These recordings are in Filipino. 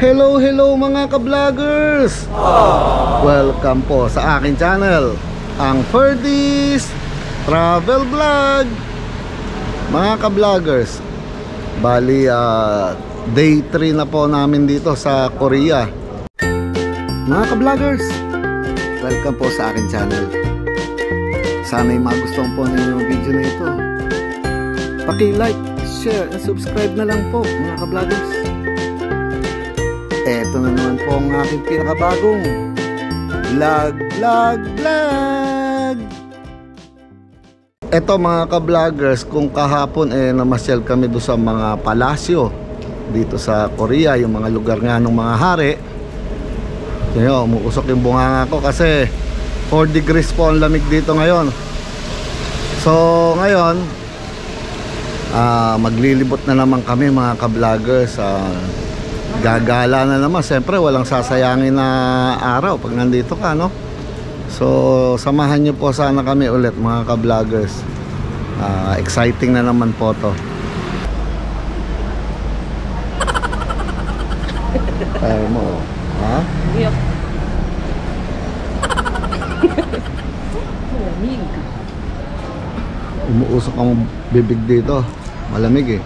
Hello, hello mga ka-vloggers! Welcome po sa aking channel, ang Ferdy's Travel Vlog. Mga ka-vloggers, bali day 3 na po namin dito sa Korea. Mga ka-vloggers, welcome po sa aking channel. Sana'y magustuhan po ninyo yung video na ito. Paki-like, share, and subscribe na lang po mga ka-vloggers. Eto na naman po ang aking pinakabagong vlog. Eto mga ka-vloggers, kung kahapon namasyal kami doon sa mga palasyo dito sa Korea, yung mga lugar nga ng mga hari. Kaya umuusok yung bunganga ko kasi 4 degrees po ang lamig dito ngayon. So ngayon maglilibot na naman kami mga ka-vloggers. Gagala na naman, siyempre walang sasayangin na araw pag nandito ka, no? So samahan nyo po sana kami ulit mga ka-vloggers. Exciting na naman po to. Ayaw mo, ha? Yep. Malamig. Umuusok ang bibig dito. Malamig eh.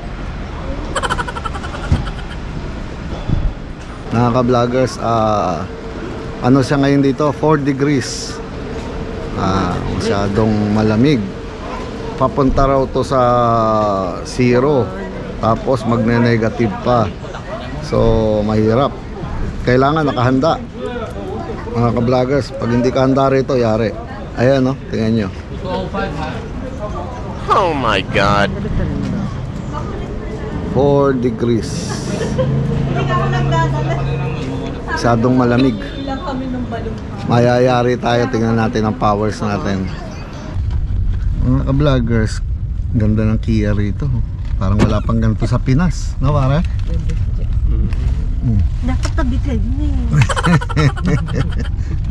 Mga ka-vloggers, ano siya ngayon dito? 4 degrees. Masyadong malamig. Papunta raw to sa 0. Tapos magne-negative pa. So mahirap. Kailangan nakahanda mga ka-vloggers. Pag hindi ka handa rito, yari. Ayan, no? Tingnan nyo. Oh my God. 4 degrees. Masyadong malamig. Mayayari tayo. Tingnan natin ang powers natin. Mga ka-vloggers, ganda ng Kia rito. Parang wala pang ganito sa Pinas, no pare? Dapat tabi kayo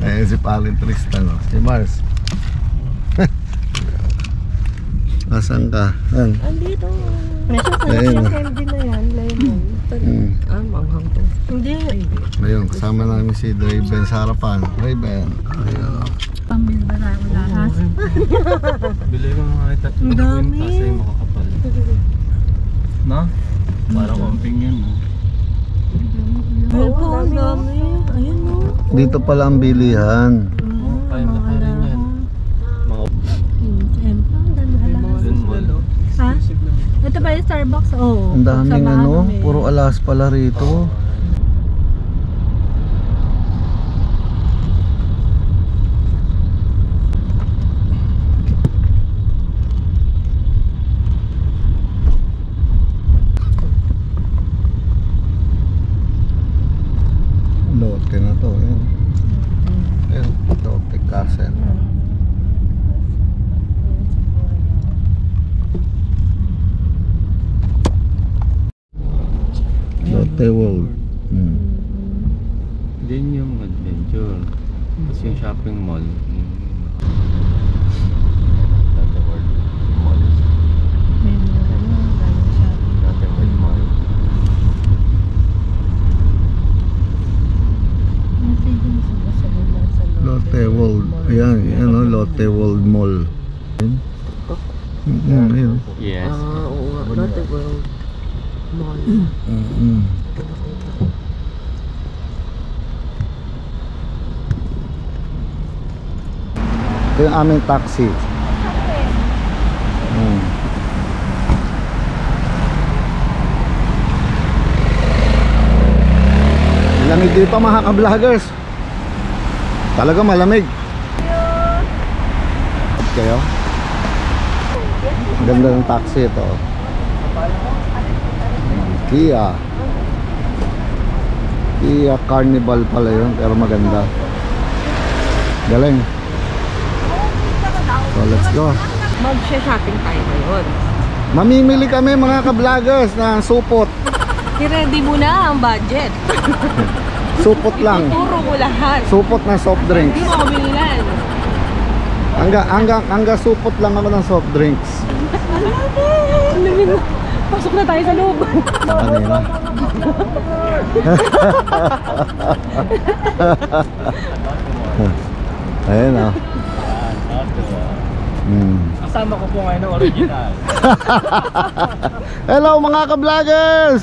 Ayun si Palin Tristan, no? Si Mars. Asan ka? Ayan. Andito. Ayun. Candy na yan, lemon. Manghang to. Hindi. Ayun, kasama namin si Draven sa harapan. Draven. Ayun. Pambil ba na ako lahas? Bili mo mga Ang dami. kasi makakapal. Na? Parang camping yun. Oo, ang dami. Ayun o. Dito pala ang bilihan. Kaya na pa rin yan. Mga dun mall. Ha? Ito ba yung Starbucks? Oo. Ang daming ano, puro alas pala rito. Lotte na to, yun. Ayun, Lotte Castle. Lotte World. Din yung adventure. Tapos yung shopping mall. Lotte World Mall. Lotte World Mall. Lotte World. Ayan, yan o, Lotte World Mall. Ayun. Yes. Oo nga. Lotte World Mall. Ito yung aming taxi. Lamig dito mga ka-vloggers. Talaga malamig. Kayo? Ang ganda ng taxi ito. Kia Carnival pala yun, pero maganda. Galing. So let's go. Mag-shopping tayo ngayon. Mamimili kami mga ka-vloggers ng supot. I-ready mo na ang budget. Supot lang. Ituturo mo lahat. Supot na soft drinks. Hindi mo kamilan. Hanggang supot lang ako ng soft drinks. Pasok na tayo sa loob. Kanina. Ayun ah. Kasama ko po ngayon ng original. Hello mga ka-vloggers!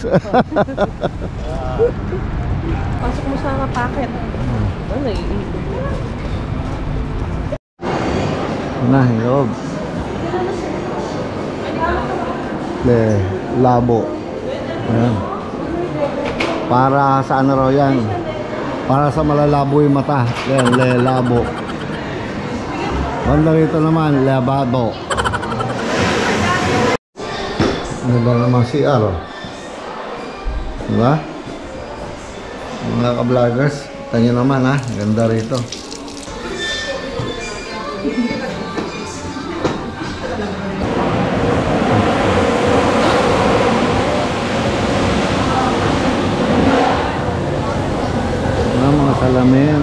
Pasok mo sa packet. Ano eh? Na, hiyob. Labo. Ayan. Para sa ano raw yan? Para sa malalabo yung mata. Yan, labo. Banda rito naman, labado. Ano ba naman CR? Diba? Mga ka-vloggers, kita nyo naman ha, ganda rito. Mga salamin.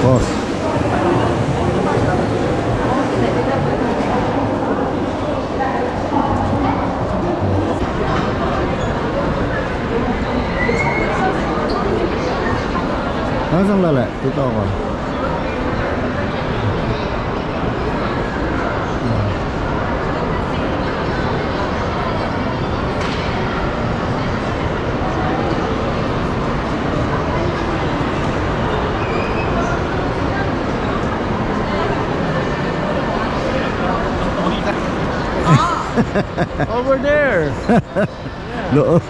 Boss. Ano sandali? Dito ako. Over there! Loob.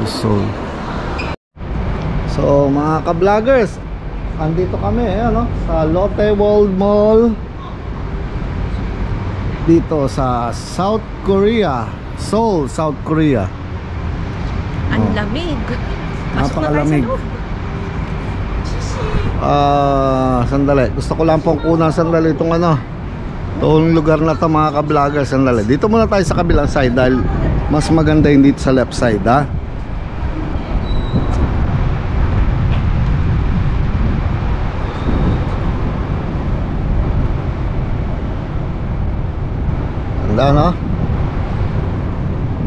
Soul. So mga ka-vloggers, andito kami ano, sa Lotte World Mall dito sa South Korea, Seoul, South Korea. Ang lamig. Napakalamig. Sandali, gusto ko lang pong kunan sandali itong ano, itong lugar na to mga ka-vloggers. Sandali, dito muna tayo sa kabilang side dahil mas maganda yung dito sa left side ha. Ganda no?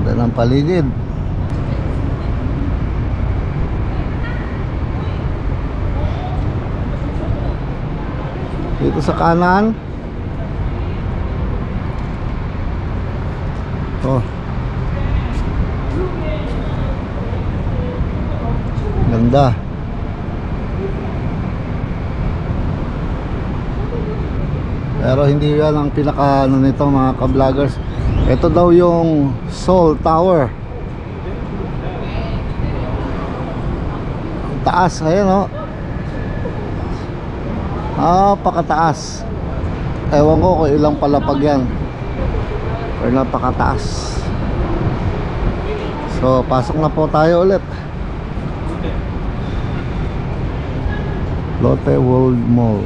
Ganda ng paligid. Dito sa kanan. Oh. Ganda. Pero hindi yan ang pinaka ano nito mga ka-vloggers. Ito daw yung Seoul Tower. Taas, ayan oh. Pakataas. Ewan ko kung ilang palapag yan. Pero napakataas. So pasok na po tayo ulit. Lotte World Mall.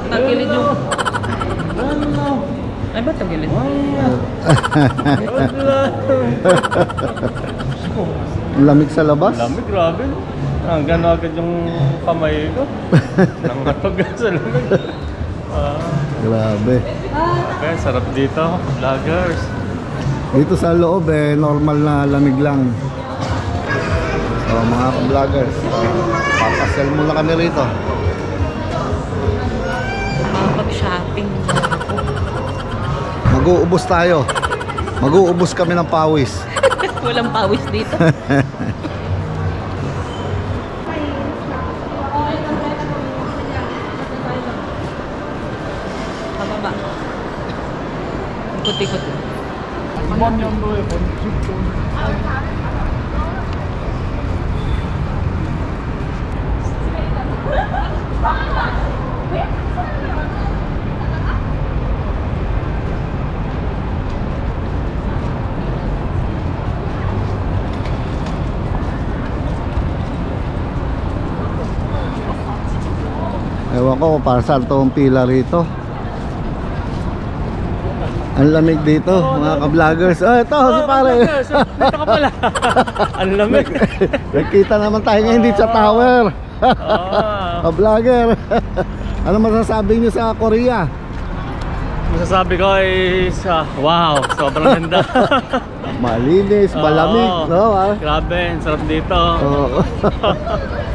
Tagilid yung... Ay ba tagilid? Lamig sa labas? Lamig, grabe. Hanggang agad yung kamay ko. Nangatog sa lamig. Grabe. Okay, sarap dito, vloggers. Dito sa loob normal na lamig lang. So mga vloggers, papasel muna kami rito. Pag-shopping. Mag-uubos tayo. Mag-uubos kami ng pawis. Walang pawis dito. Pababa. Ikot-ikot. Ewan ko para saan tong pila rito. Ang lamig dito, mga ka-vloggers. Oh, ito, si pare. Dito ka pala. Ang lamig. Nagkita naman tayo ngayon dito sa tower. Ka-vlogger. Ano masasabi niyo sa Korea? Masasabi ko is, wow, sobrang ganda. Malinis, malamig, no? Grabe, ang sarap dito. Oo.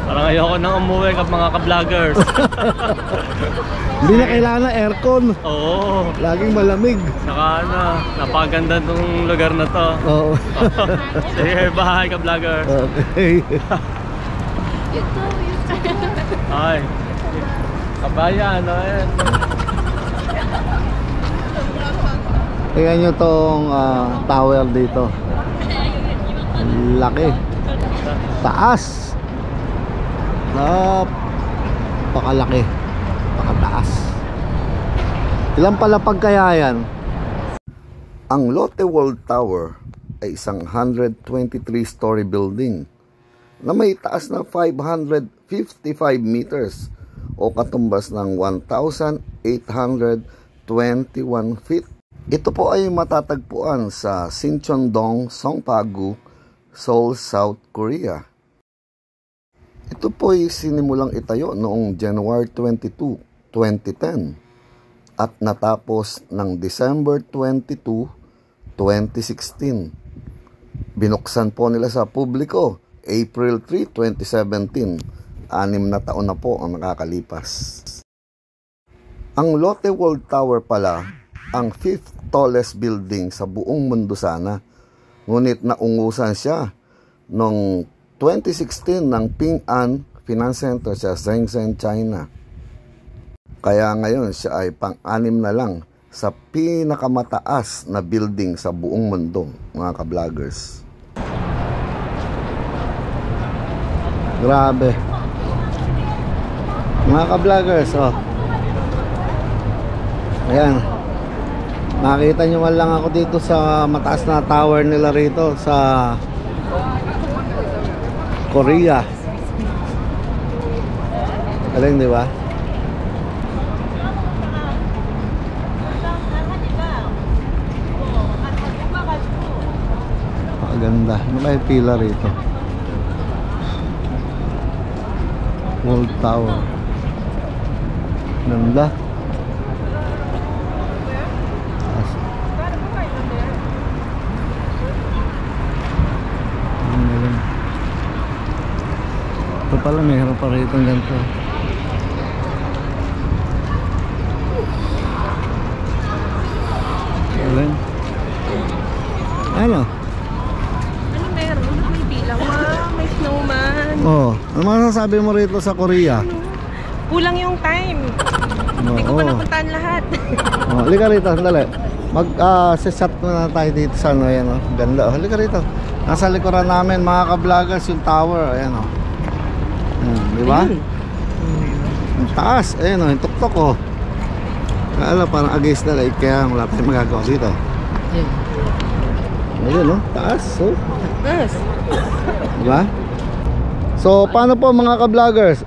Parang ayoko nang umuwi mga ka-vloggers. Hindi na kailangan ng aircon. Oo. Laging malamig. Saka napakaganda tong lugar na to. Oo. Sige, bye ka-vlogger. Okay. Ay. Kabayan, ano yan? Tingnan nyo tong tower dito. Laki. Taas. Napakalaki. Pakataas. Ilang palapag kaya yan? Ang Lotte World Tower ay isang 123-story building na may taas na 555 meters o katumbas ng 1,821 feet. Ito po ay matatagpuan sa Sincheon-dong, Songpagu, Seoul, South Korea. Ito po ay sinimulang itayo noong January 22, 2010 at natapos ng December 22, 2016. Binuksan po nila sa publiko April 3, 2017. 6 na taon na po ang nakakalipas. Ang Lotte World Tower pala ang 5th tallest building sa buong mundo sana. Ngunit naungusan siya noong 2016 ng Ping An Finance Center sa Shenzhen, China. Kaya ngayon siya ay pang-6 na lang sa pinakamataas na building sa buong mundo, mga ka-vloggers. Grabe. Mga ka-vloggers, oh. Ayan. Nakita nyo man lang ako dito sa mataas na tower nila rito sa Korea. Galing, di ba? Maganda. Ano ba yung pila rito? World Tower. Ganda. Ito pala mayroon pa rito ng ganito. Galing. Ano? Ano meron? May bilang. Wow, may snowman. Oh, ano masasabi mo rito sa Korea? Kulang yung time. Hindi ko pa napuntahan lahat. Oh, halika rito, sandali. Mag-set na tayo dito sa ano, ayan, oh. Ganda, oh. Halika rito. Nasa likuran namin, mga ka-vloggers, yung tower, ayan, oh. Di ba? Ang taas, ayan, oh, yung tuktok, oh. Kala, parang against na light, kaya wala tayong magagawa dito. Ayan, oh, taas, oh. Yes. Di ba? So, paano po mga ka-vloggers?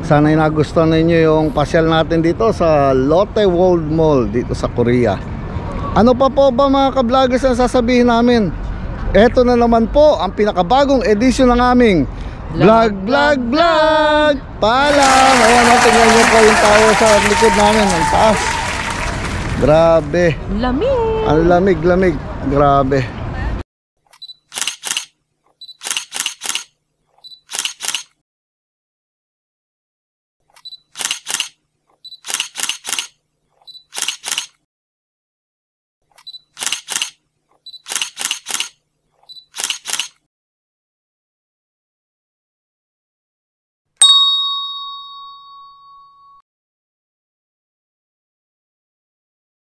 Sana'y nagustuhan ninyo yung pasyal natin dito sa Lotte World Mall dito sa Korea. Ano pa po ba mga ka-vloggers ang sasabihin namin? Eto na naman po ang pinakabagong edisyon ng aming Vlog! Paalam! Ayan, tingnan nyo po yung tower sa likod namin. Ang taas. Grabe. Lamig. Ang lamig. Grabe.